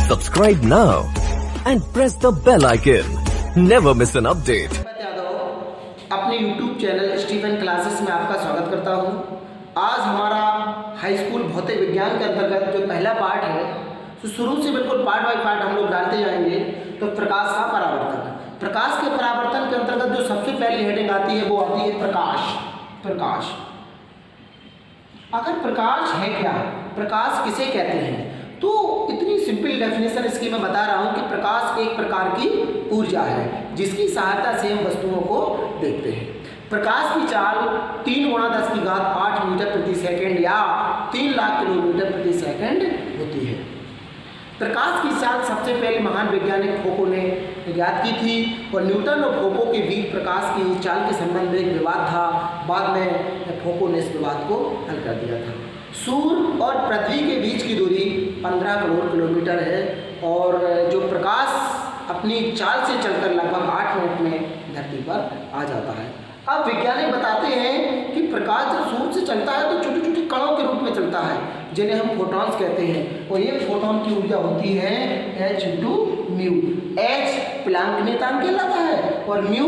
Subscribe now and press the bell icon. Never miss an update. अपने YouTube channel Stephen classes में आपका स्वागत करता हूं। आज हमारा हाई स्कूल भौतिक विज्ञान के अंतर्गत जो पहला पार्ट है, तो शुरू से बिल्कुल पार्ट बाय पार्ट हम लोग डालते जाएंगे। तो प्रकाश का परावर्तन, प्रकाश के परावर्तन के अंतर्गत जो सबसे पहली हेडिंग आती है वो आती है प्रकाश। प्रकाश, आखिर प्रकाश है क्या, प्रकाश किसे कहते हैं? तो इतनी सिंपल डेफिनेशन इसकी मैं बता रहा हूँ कि प्रकाश एक प्रकार की ऊर्जा है जिसकी सहायता से हम वस्तुओं को देखते हैं। प्रकाश की चाल 3 × 10⁸ मीटर प्रति सेकंड या 3 लाख किलोमीटर प्रति सेकंड होती है। प्रकाश की चाल सबसे पहले महान वैज्ञानिक फोको ने ज्ञात की थी और न्यूटन और फोको के बीच प्रकाश की चाल के संबंध में एक विवाद था। बाद में फोको ने इस विवाद को हल कर दिया था। सूर्य और पृथ्वी के बीच की दूरी 15 करोड़ किलोमीटर है और जो प्रकाश अपनी चाल से चलकर लगभग 8 मिनट में धरती पर आ जाता है। अब वैज्ञानिक बताते हैं कि प्रकाश जब सूर्य से चलता है तो छोटे छोटे कणों के रूप में चलता है जिन्हें हम फोटॉन्स कहते हैं और ये फोटॉन की ऊर्जा होती है h/μ। h प्लैंक नियतांक कहलाता है और म्यू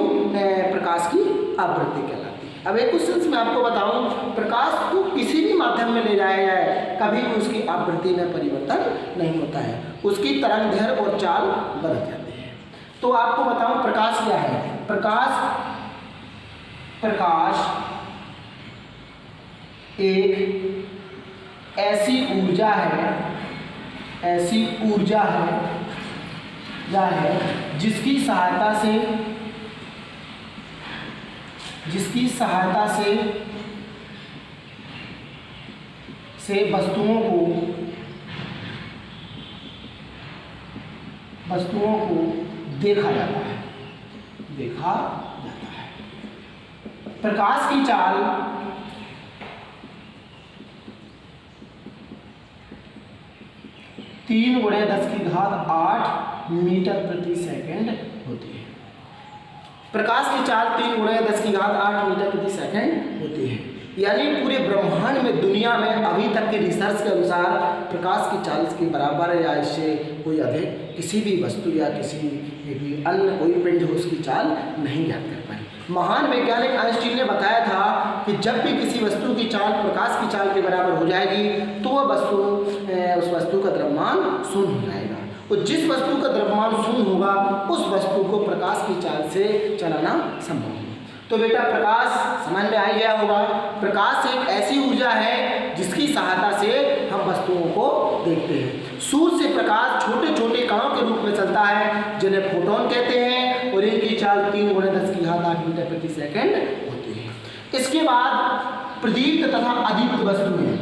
प्रकाश की आवृत्ति कहलाती है। अब एक क्वेश्चन मैं आपको बताऊं, प्रकाश को किसी भी माध्यम में ले जाया जाए कभी भी उसकी आवृत्ति में परिवर्तन नहीं होता है, उसकी तरंगदैर्घ्य और चाल बदल जाती है। तो आपको बताऊं प्रकाश क्या है। प्रकाश एक ऐसी ऊर्जा है जिसकी सहायता से वस्तुओं को देखा जाता है। प्रकाश की चाल 3 × 10⁸ मीटर प्रति सेकंड होती है। प्रकाश की चाल 3 × 10⁸ मीटर प्रति सेकंड होती है। यानी पूरे ब्रह्मांड में, दुनिया में अभी तक के रिसर्च के अनुसार प्रकाश की चाल के बराबर या इससे कोई अधिक किसी भी वस्तु या किसी भी अन्य कोई पिंड हो उसकी चाल नहीं ज्ञात कर पाई। महान वैज्ञानिक आइंस्टीन ने बताया था कि जब भी किसी वस्तु की चाल प्रकाश की चाल के बराबर हो जाएगी तो वह उस वस्तु का द्रव्यमान शून्य हो जाएगा और जिस वस्तु का द्रव्यमान शून्य होगा उस वस्तु को प्रकाश की चाल से चलाना संभव है। तो बेटा प्रकाश समझ में आ गया होगा। प्रकाश एक ऐसी ऊर्जा है जिसकी सहायता से हम वस्तुओं को देखते हैं। सूर्य से प्रकाश छोटे छोटे कणों के रूप में चलता है जिन्हें फोटोन कहते हैं और इनकी चाल 3 × 10⁸ मीटर प्रति सेकंड होती है। इसके बाद प्रदीप्त तथा अदीप्त वस्तुएं,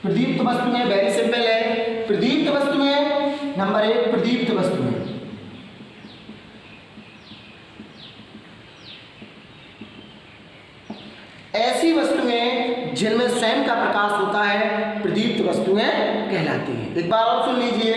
प्रदीप्त वस्तुएं वेरी सिंपल है। प्रदीप्त वस्तुएं नंबर 1, प्रदीप्त वस्तुएं ऐसी वस्तुएं जिनमें स्वयं का प्रकाश होता है प्रदीप्त वस्तुएं कहलाती हैं। एक बार और सुन लीजिए,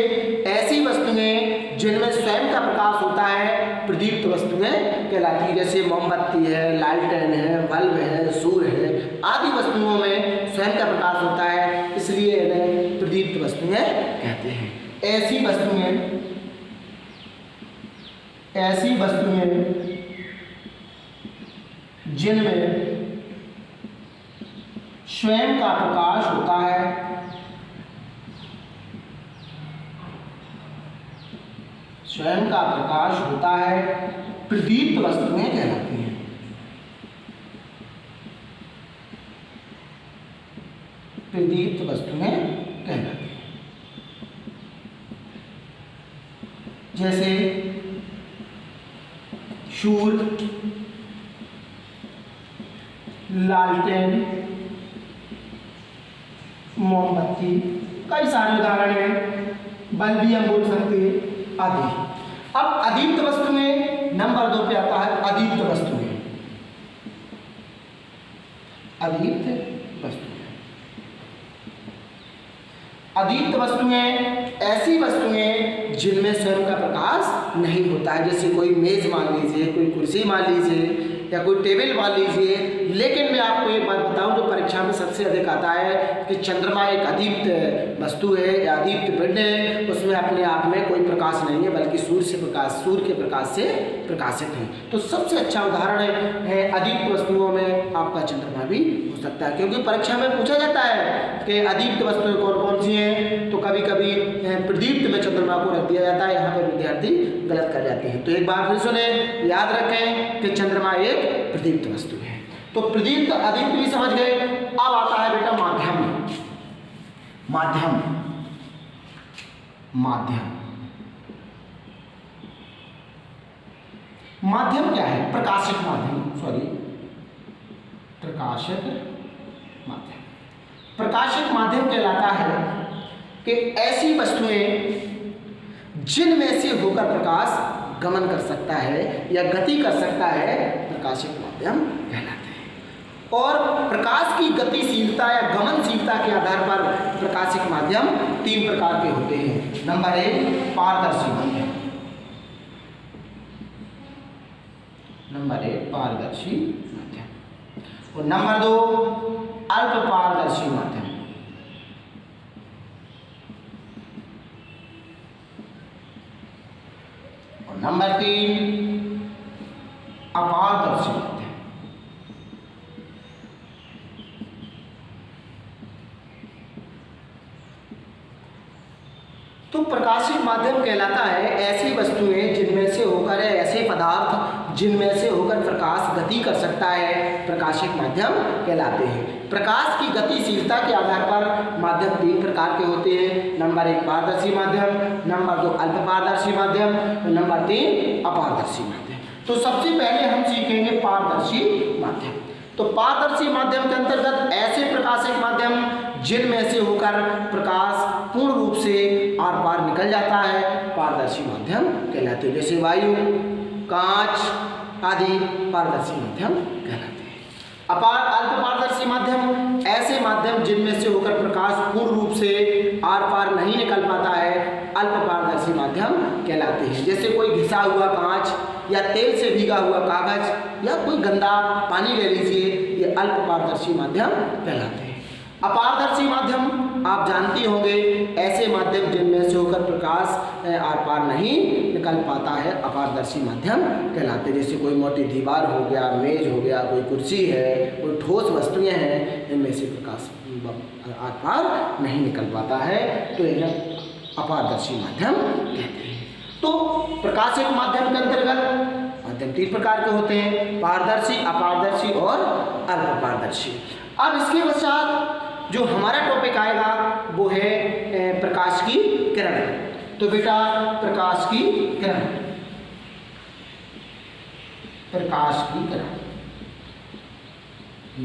ऐसी वस्तुएं जिनमें स्वयं का प्रकाश होता है प्रदीप्त वस्तुएं कहलाती हैं। जैसे मोमबत्ती है, लालटेन है, बल्ब है, सूर्य है आदि वस्तुओं में स्वयं का प्रकाश होता है, इसलिए इन्हें प्रदीप्त वस्तुएं कहते हैं। ऐसी वस्तुएं जिनमें स्वयं का प्रकाश होता है प्रदीप्त वस्तुएं कहलाती हैं। जैसे सूर्य, लालटेन, मोमबत्ती, कई सारे उदाहरण हैं, बल्ब भी हम बोल सकते हैं आदि। अब अदीप्त वस्तु में नंबर 2 पे आता है अदीप्त वस्तुएं। अदीप्त वस्तुएं ऐसी वस्तुएं जिनमें स्वयं का प्रकाश नहीं होता है। जैसे कोई मेज मान लीजिए, कोई कुर्सी मान लीजिए, या कोई टेबल मान लीजिए। लेकिन मैं आपको एक बात बताऊं जो परीक्षा में सबसे अधिक आता है कि चंद्रमा एक अदीप्त वस्तु है या अदीप्त पिंड है, उसमें अपने आप में कोई प्रकाश नहीं है बल्कि सूर्य के प्रकाश से प्रकाशित है। तो सबसे अच्छा उदाहरण है अदीप्त वस्तुओं में आपका चंद्रमा भी हो सकता है, क्योंकि परीक्षा में पूछा जाता है कि अदीप्त वस्तुएं कौन कौन सी हैं, तो कभी कभी प्रदीप्त में चंद्रमा को रख दिया जाता है, यहाँ पर विद्यार्थी गलत कर जाते हैं। तो एक बार फिर सुने, याद रखें कि चंद्रमा एक प्रदीप्त वस्तु है। तो प्रदीप्त अदीप्त भी समझ गए। अब आता है बेटा माध्यम। माध्यम माध्यम माध्यम क्या है? प्रकाशित माध्यम, प्रकाशित माध्यम। प्रकाशित माध्यम कहलाता है कि ऐसी वस्तुएं जिनमें से होकर प्रकाश गमन कर सकता है या गति कर सकता है, प्रकाशित माध्यम कहलाते हैं। और प्रकाश की गतिशीलता या गमनशीलता के आधार पर प्रकाशित माध्यम 3 प्रकार के होते हैं। नंबर 1 पारदर्शी माध्यम, नंबर 1 पारदर्शी माध्यम, और नंबर 2 अल्प पारदर्शी माध्यम, और नंबर 3 अपारदर्शी माध्यम। तो प्रकाशित माध्यम कहलाता है ऐसी वस्तुएं जिनमें से होकर ऐसे पदार्थ जिनमें से होकर प्रकाश गति कर सकता है, प्रकाशित माध्यम कहलाते हैं। प्रकाश की गतिशीलता के आधार पर माध्यम 3 प्रकार के होते हैं। नंबर 1 पारदर्शी माध्यम, नंबर 2 अल्प पारदर्शी माध्यम, नंबर 3 अपारदर्शी माध्यम। तो सबसे पहले हम सीखेंगे पारदर्शी माध्यम। तो पारदर्शी माध्यम के अंतर्गत ऐसे प्रकाशित माध्यम जिनमें से होकर प्रकाश पूर्ण रूप से आर पार निकल जाता है, पारदर्शी माध्यम कहलाते हैं। जैसे वायु, कांच आदि पारदर्शी माध्यम कहलाते हैं। अल्प पारदर्शी माध्यम ऐसे माध्यम जिनमें से होकर प्रकाश पूर्ण रूप से आर पार नहीं निकल पाता है, अल्प पारदर्शी माध्यम कहलाते हैं। जैसे कोई घिसा हुआ कांच या तेल से भीगा हुआ कागज या कोई गंदा पानी ले लीजिए, ये अल्प पारदर्शी माध्यम कहलाते हैं। अपारदर्शी माध्यम आप जानते होंगे, ऐसे माध्यम जिनमें से होकर प्रकाश आर पार नहीं निकल पाता है, अपारदर्शी माध्यम कहलाते हैं। जैसे कोई मोटी दीवार हो गया, मेज हो गया, कोई कुर्सी है, कोई ठोस वस्तुएं हैं, इनमें से प्रकाश आर पार नहीं निकल पाता है, तो इन्हें अपारदर्शी माध्यम कहते हैं। तो प्रकाशित माध्यम के अंतर्गत माध्यम 3 प्रकार के होते हैं, पारदर्शी, अपारदर्शी और अल्प पारदर्शी। अब इसके पश्चात जो हमारा टॉपिक आएगा वो है प्रकाश की किरण। तो बेटा प्रकाश की किरण, प्रकाश की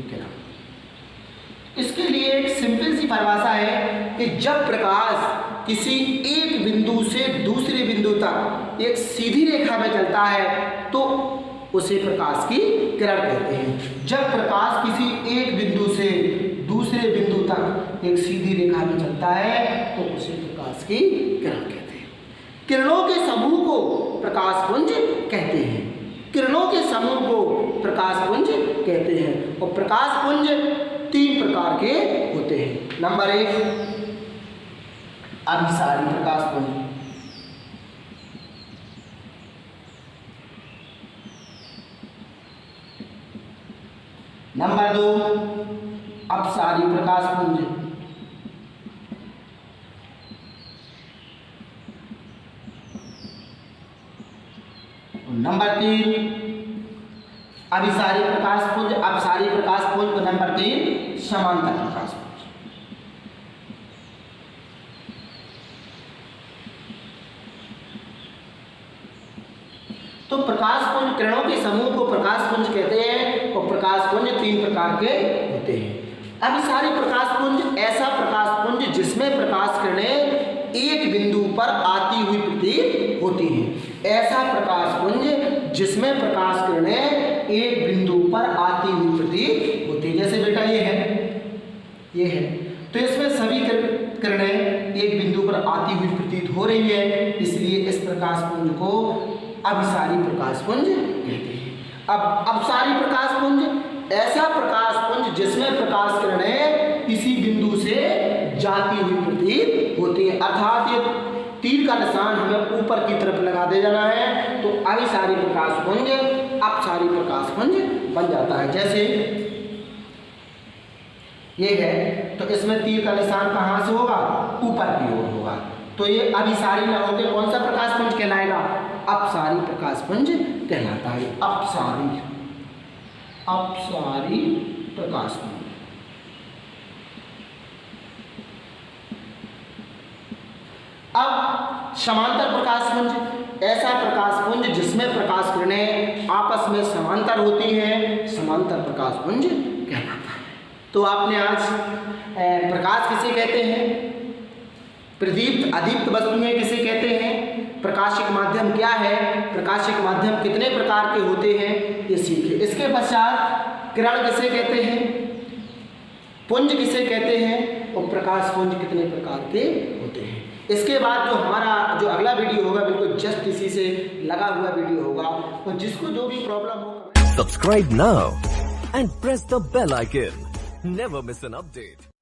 किरण, इसके लिए एक सिंपल सी परिभाषा है कि जब प्रकाश किसी एक बिंदु से दूसरे बिंदु तक एक सीधी रेखा में चलता है तो उसे प्रकाश की किरण कहते हैं। जब प्रकाश किसी एक बिंदु से दूसरे बिंदु तक एक सीधी रेखा में चलता है तो उसे प्रकाश की किरण कहते हैं। किरणों के समूह को प्रकाश पुंज कहते हैं। किरणों के समूह को प्रकाश पुंज कहते हैं। और प्रकाश पुंज 3 प्रकार के होते हैं। नंबर 1 अभिसारी प्रकाश पुंज, नंबर 2 अपसारी प्रकाश पुंज, नंबर 3 अभिसारी प्रकाश पुंज, अपसारी प्रकाश पुंज, नंबर 3 समांतर प्रकाश पुंज। तो प्रकाश पुंज, किरणों के समूह को प्रकाश पुंज कहते हैं और प्रकाश पुंज 3 प्रकार के होते हैं। अभिसारी प्रकाश पुंज ऐसा प्रकाश पुंज जिसमें प्रकाश किरणें एक बिंदु पर आती हुई प्रतीत होती हैं। ऐसा प्रकाश पुंज जिसमें प्रकाश किरणें एक बिंदु पर आती हुई प्रतीत होती है। जैसे बेटा ये है, तो इसमें सभी किरणें एक बिंदु पर आती हुई प्रतीत हो रही है, इसलिए इस प्रकाश पुंज को अभिसारी प्रकाश पुंज कहते हैं। अब अपसारी प्रकाश पुंज ऐसा प्रकाश पुंज जिसमें प्रकाश किरणें किसी बिंदु से जाती हुई प्रतीत होती है, अर्थात ये तीर का निशान हमें ऊपर की तरफ लगा दे जाना है तो अभिसारी प्रकाश पुंज अपसारी प्रकाश पुंज बन जाता है। जैसे ये है तो इसमें तीर का निशान कहाँ से होगा, ऊपर की ओर होगा, तो ये अभिसारी ना होकर कौन सा प्रकाश पुंज कहलाएगा, अपसारी प्रकाश पुंज कहलाता है। अपसारी प्रकाश पुंज। अब समांतर प्रकाश पुंज ऐसा प्रकाश पुंज जिसमें प्रकाश किरणें आपस में समांतर होती हैं, समांतर प्रकाश पुंज कहलाता है। तो आपने आज प्रकाश किसे कहते हैं, प्रदीप्त अदीप्त वस्तुएं किसे कहते हैं, प्रकाशिक माध्यम क्या है, प्रकाशिक माध्यम कितने प्रकार के होते हैं, ये सीखे। इसके पश्चात किरण किसे कहते हैं, पुंज किसे कहते हैं और प्रकाश पुंज कितने प्रकार के होते हैं। इसके बाद जो हमारा जो अगला वीडियो होगा बिल्कुल जस्ट इसी से लगा हुआ वीडियो होगा, और जिसको जो भी प्रॉब्लम हो Subscribe now and press the bell icon. Never miss an update.